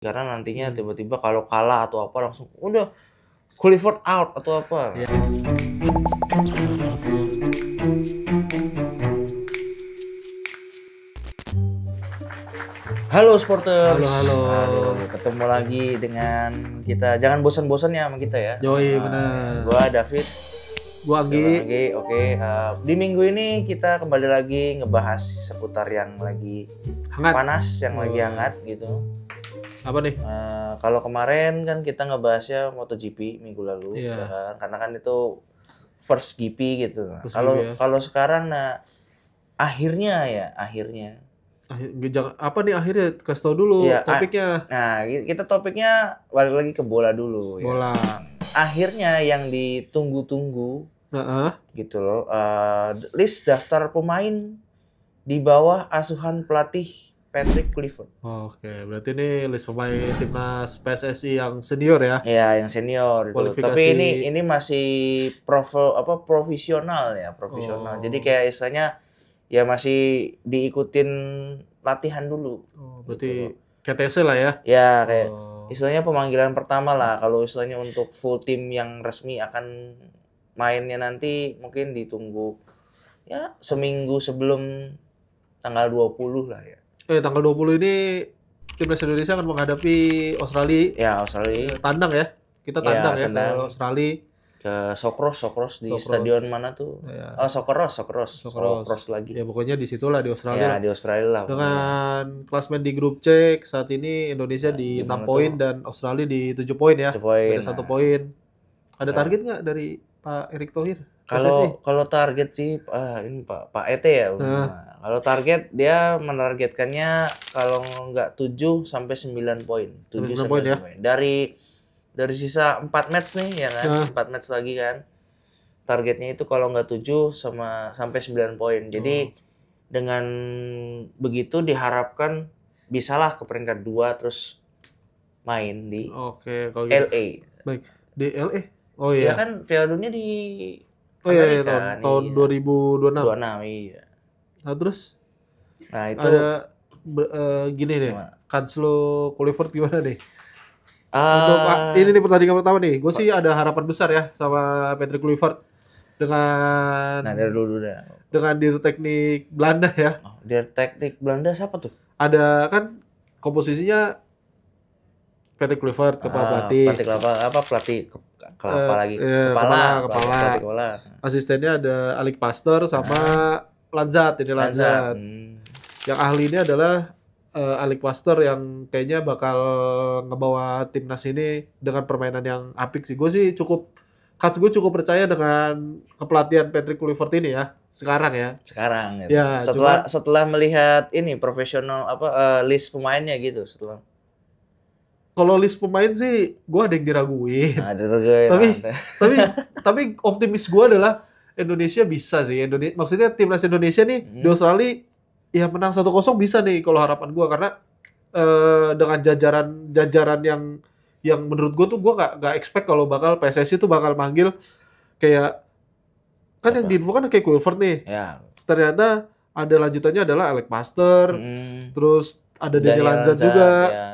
karena nantinya tiba-tiba kalau kalah atau apa langsung udah Clifford out atau apa. Iya. Halo sporters. Halo. Ketemu lagi dengan kita. Jangan bosan-bosan ya sama kita ya. Yoi, bener. Gua David. Gua Anggi. Oke. Di minggu ini kita kembali lagi ngebahas seputar yang lagi Hangat. panas, yang lagi hangat gitu. Apa nih? Kalau kemarin kan kita ngebahasnya MotoGP minggu lalu, Iya. ya kan? Karena kan itu first GP gitu. First Kalau GP ya. kalau sekarang akhirnya Apa nih akhirnya? Kasih tau dulu Iya, topiknya. Nah, kita topiknya balik lagi ke bola dulu ya. Bola. Akhirnya yang ditunggu-tunggu Heeh. gitu loh, list daftar pemain di bawah asuhan pelatih Patrick Kluivert. Oke, berarti ini list pemain timnas PSSI yang senior ya. Ya, yang senior itu. Kualifikasi. Tapi ini masih profesional ya, profesional. Oh. Jadi kayak istilahnya ya masih diikutin latihan dulu. Oh, berarti KTC lah ya. Ya, kayak Oh. istilahnya pemanggilan pertama lah. Kalau istilahnya untuk full tim yang resmi akan mainnya nanti mungkin ditunggu ya seminggu sebelum tanggal 20 lah ya. Tanggal 20 ini timnas Indonesia akan menghadapi Australia. Ya, Australia Tandang ya. Kita Iya, tandang ya tandang. ke Australia. ke Socceroos di Socceroos. stadion mana tuh? Ya. Oh, Socceroos lagi. Ya pokoknya di situlah di Australia. Ya, di Australia lah. Dengan klasmen di grup C saat ini Indonesia di 6 gimana poin tuh? dan Australia di 7 poin ya. 7 poin. Beda 1 poin. Ada target nggak dari Pak Erick Thohir? Kalau target sih ini Pak ET ya. Kalau target dia menargetkannya kalau nggak 7 sampai 9 poin. 7 9 sampai poin ya. 9 poin. Dari sisa 4 match nih ya kan. 4 match lagi kan. Targetnya itu kalau nggak 7 sampai 9 poin. Jadi dengan begitu diharapkan bisalah ke peringkat 2 terus main di Oke, kalau gitu. LA. Baik, di LA. Oh Ya iya. kan Piala Dunia di Oh iya, Amerika, tahun iya. 2026. 26 iya. Nah, terus Nah, itu ada gini deh. Gimana? Kanslo Kluivert gimana nih? Untuk ini nih pertandingan pertama nih. Gue sih ada harapan besar ya sama Patrick Kluivert dengan dari dulu dah. dengan dir teknik Belanda ya. Oh, dia teknik Belanda siapa tuh? Ada kan komposisinya Patrick Kluivert kepala pelatih. Pelatih kelapa lagi. Kepala. Pelatih kepala. Asistennya ada Alik Pastor sama Lanzat. Lanzat. Yang ahli ini adalah Alik Pastor yang kayaknya bakal ngebawa timnas ini dengan permainan yang apik sih. Gue cukup percaya dengan kepelatihan Patrick Kluivert ini ya. Sekarang ya. Sekarang gitu. Ya, setelah melihat ini profesional list pemainnya gitu setelah. Kalau list pemain sih gue ada yang diraguin. Tapi optimis gue adalah Indonesia bisa sih. Maksudnya timnas Indonesia nih di Australia ya menang 1-0 bisa nih kalau harapan gue, karena dengan jajaran yang menurut gue tuh gue gak expect kalau PSSI tuh bakal manggil kayak kan yang diinfo kan kayak Kluivert nih. Ya. Ternyata ada lanjutannya adalah Alex Pastor, terus ada Daniel Lanzat juga. Ya.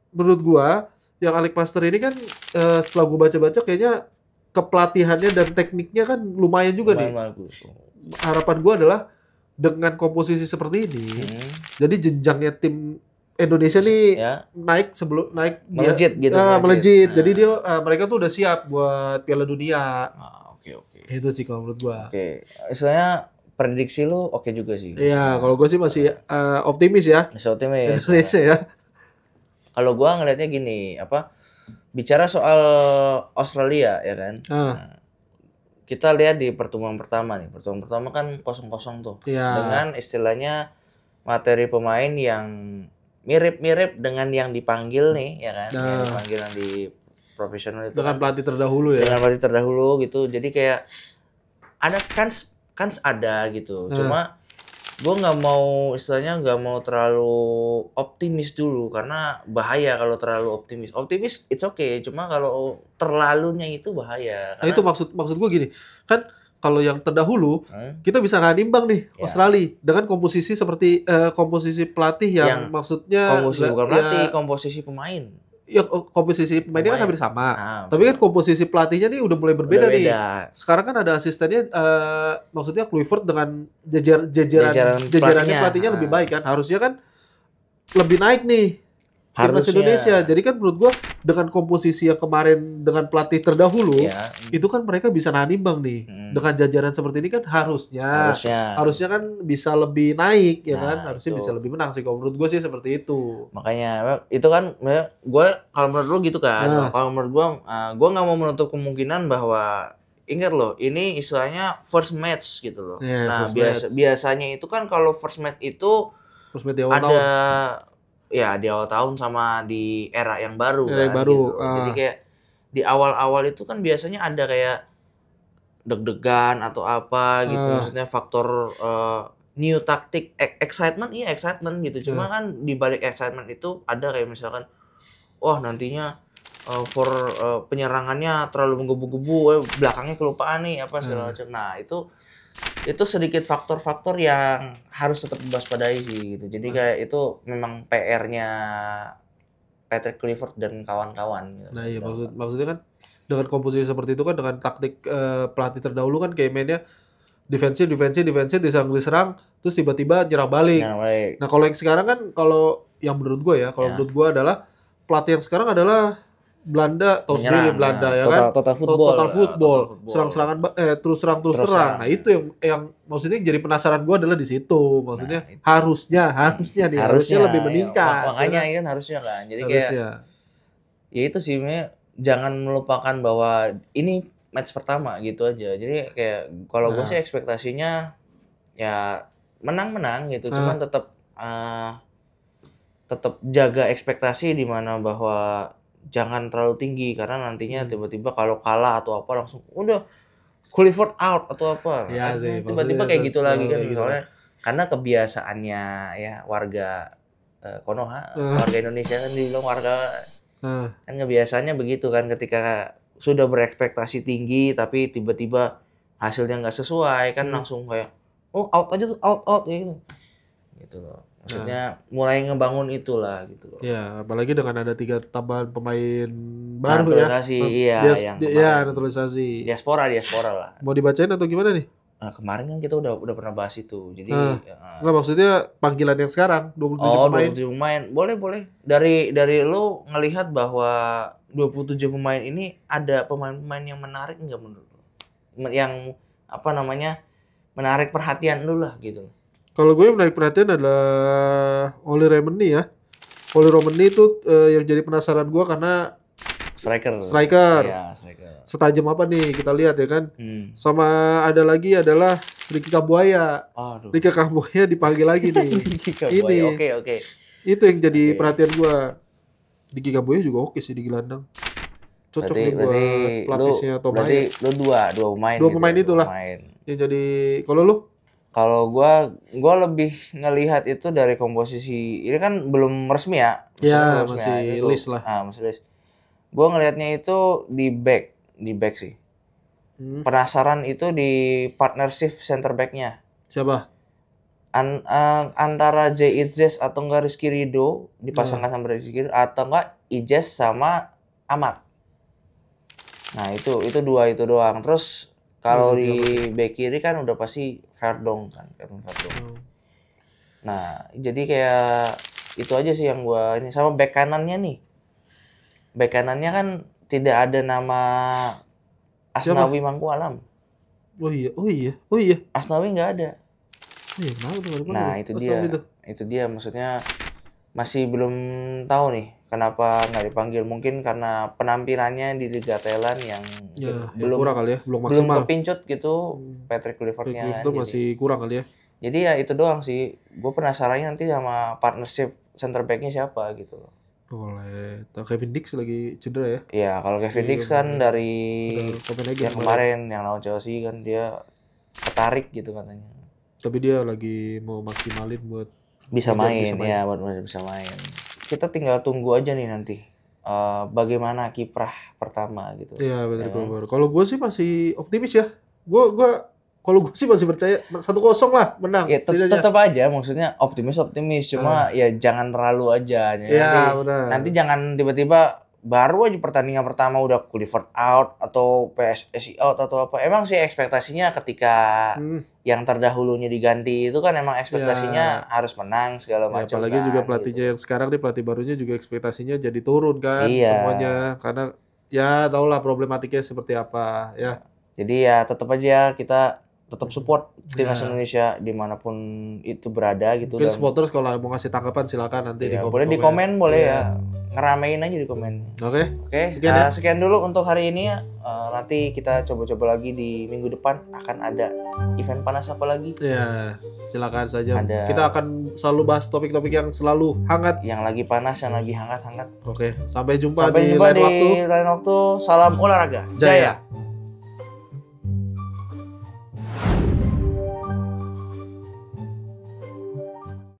Menurut gua yang Alex Pastor ini kan setelah gua baca-baca kayaknya kepelatihannya dan tekniknya kan lumayan juga nih. Bagus. Harapan gua adalah dengan komposisi seperti ini, jadi jenjangnya tim Indonesia nih naik melejit gitu. Melejit. Jadi mereka tuh udah siap buat Piala Dunia. Oke. Itu sih kalau menurut gua. Oke. Istilahnya prediksi lu oke juga sih. Iya, kalau gua sih masih optimis ya. Masih optimis. Indonesia ya. Kalau gua ngelihatnya gini, bicara soal Australia ya kan. Nah, kita lihat di pertemuan pertama nih. Pertemuan pertama kan 0-0 tuh. Dengan istilahnya materi pemain yang mirip-mirip dengan yang dipanggil nih ya kan. Yang dipanggil yang di profesional itu. Dengan pelatih terdahulu ya. Dengan pelatih terdahulu gitu. Jadi kayak ada kans ada gitu. Cuma gue nggak mau terlalu optimis dulu karena bahaya kalau terlalu optimis it's okay, cuma kalau terlalunya itu bahaya. Nah itu maksud gue gini kan, kalau yang terdahulu kita bisa nahan imbang nih Australia dengan komposisi seperti komposisi pelatih yang maksudnya komposisi bukan pelatih, komposisi pemain. Ya komposisi pemainnya kan hampir sama. Tapi kan komposisi pelatihnya nih udah mulai berbeda nih. Sekarang kan ada asistennya maksudnya Kluivert dengan jajarannya pelatihnya lebih baik kan. Harusnya kan lebih naik nih timnas Indonesia. Jadi kan menurut gua dengan komposisi yang kemarin dengan pelatih terdahulu itu kan mereka bisa nahan imbang nih. Dengan jajaran seperti ini kan harusnya kan bisa lebih naik ya kan. Harusnya bisa lebih menang sih kalau menurut gua sih seperti itu. Makanya itu kan gua kalau menurut lu gitu kan. Kalau menurut gua nggak mau menutup kemungkinan bahwa ingat loh, ini istilahnya first match gitu loh. Nah, biasanya itu kan kalau first match itu ada ya di awal tahun sama di era yang baru kan gitu. Jadi kayak di awal-awal itu kan biasanya ada kayak deg-degan atau apa gitu, maksudnya faktor new taktik, excitement gitu. Cuma kan di balik excitement itu ada kayak misalkan wah nantinya penyerangannya terlalu menggebu-gebu, belakangnya kelupaan nih apa segala macam. Nah, itu sedikit faktor-faktor yang harus tetap diwaspadai sih gitu. Jadi kayak itu memang PR-nya Patrick Kluivert dan kawan-kawan gitu. Nah, iya maksudnya kan dengan komposisi seperti itu kan dengan taktik pelatih terdahulu kan kayak mainnya defensif diserang terus tiba-tiba nyerang balik. Nah, kalau yang sekarang kan kalau yang menurut gue menurut gue adalah pelatih yang sekarang adalah Belanda, tahu sendiri Belanda ya kan, total football. Serang-serangan terus serang. Nah itu yang maksudnya jadi penasaran gue adalah di situ, maksudnya harusnya lebih meningkat. Makanya kan harusnya kan, jadi kayak ya itu sih, jangan melupakan bahwa ini match pertama gitu aja. Jadi kayak kalau gue sih ekspektasinya ya menang gitu, cuman tetap jaga ekspektasi di mana bahwa jangan terlalu tinggi karena nantinya tiba-tiba kalau kalah atau apa langsung udah Kluivert out atau apa. Ya, tiba-tiba kayak gitu lagi kan misalnya karena kebiasaannya ya warga Konoha, warga Indonesia kan dibilang warga kan kebiasaannya begitu kan, ketika sudah berekspektasi tinggi tapi tiba-tiba hasilnya nggak sesuai kan langsung kayak out aja tuh out gitu loh. Maksudnya mulai ngebangun itulah gitu loh. Ya, apalagi dengan ada 3 tambahan pemain baru ya. Naturalisasi. Diaspora lah. Mau dibacain atau gimana nih? Nah, kemarin kan kita udah pernah bahas itu. Jadi enggak, maksudnya panggilan yang sekarang 27 pemain. 27 pemain. Boleh. Dari lu ngelihat bahwa 27 pemain ini ada pemain-pemain yang menarik enggak menurut lu? Yang apa namanya? Menarik perhatian lu lah gitu. Kalau gue menarik perhatian adalah Olli Romeni ya. Olli Romeni itu yang jadi penasaran gue karena striker. Iya, striker. Setajam apa nih kita lihat ya kan. Sama ada lagi adalah Ricky Kambuaya. Ricky Kambuaya dipanggil lagi nih. Ini. Oke. Itu yang jadi perhatian gue. Ricky Kambuaya juga oke sih di gelandang. Cocok nih buat pelapisnya Tomai. Berarti lu dua pemain. Dua pemain itulah. Yang jadi kalau lu? Kalau gua lebih ngelihat itu dari komposisi. Ini kan belum resmi ya. Ya, masih list lah. Masih list. Gua ngelihatnya itu di back sih. Penasaran itu di partnership center back-nya. Siapa? Antara Jay Ijes atau enggak Rizky Ridho dipasangkan sama Rizky Ridho atau enggak Ijes sama Ahmad. Nah, itu dua itu doang. Terus kalau di back kiri kan udah pasti Verdong kan, Kevin Verdong. Nah, jadi kayak itu aja sih yang gua ini sama back kanannya nih. Back kanannya kan tidak ada nama Asnawi Mangkualam. Oh iya. Asnawi nggak ada. Iya, nah, itu dia maksudnya masih belum tahu nih kenapa nggak dipanggil. Mungkin karena penampilannya di Liga Thailand yang belum kurang kali ya, belum maksimal. Belum kepincut gitu Patrick Kluivert-nya. Itu masih kurang kali ya. Jadi ya itu doang sih. Gue penasarannya nanti sama partnership center back-nya siapa gitu. Boleh. Kevin Dix lagi cedera ya? Iya, kalau Kevin Dix kan dari yang kemarin yang lawan Chelsea kan dia ketarik gitu katanya. Tapi dia lagi mau maksimalin buat bisa main. Kita tinggal tunggu aja nih nanti bagaimana kiprah pertama gitu. Iya, benar. Kalau gue sih masih optimis ya Gua kalau gue sih masih percaya 1-0 lah menang. Ya tetap aja maksudnya optimis cuma ya jangan terlalu aja. Ya, nanti jangan tiba-tiba baru aja pertandingan pertama udah Clifford out atau PSSI out atau apa. Emang sih ekspektasinya ketika yang terdahulunya diganti itu kan emang ekspektasinya harus menang segala macam. Apalagi juga pelatihnya gitu. Yang sekarang nih pelatih barunya juga ekspektasinya jadi turun kan semuanya karena ya tahulah problematikanya seperti apa ya. Jadi ya tetap aja kita tetap support timnas Indonesia dimanapun itu berada gitu. Mungkin supporters kalau mau ngasih tanggapan silakan nanti di komen. Boleh di komen, boleh ya. Ngeramein aja di komen. Oke. Sekian dulu untuk hari ini ya. Nanti kita coba-coba lagi di minggu depan akan ada event panas apa lagi. Ya, silakan saja. Kita akan selalu bahas topik-topik yang selalu hangat. Yang lagi panas, yang lagi hangat-hangat. Oke, sampai jumpa di lain waktu. Salam olahraga. Jaya.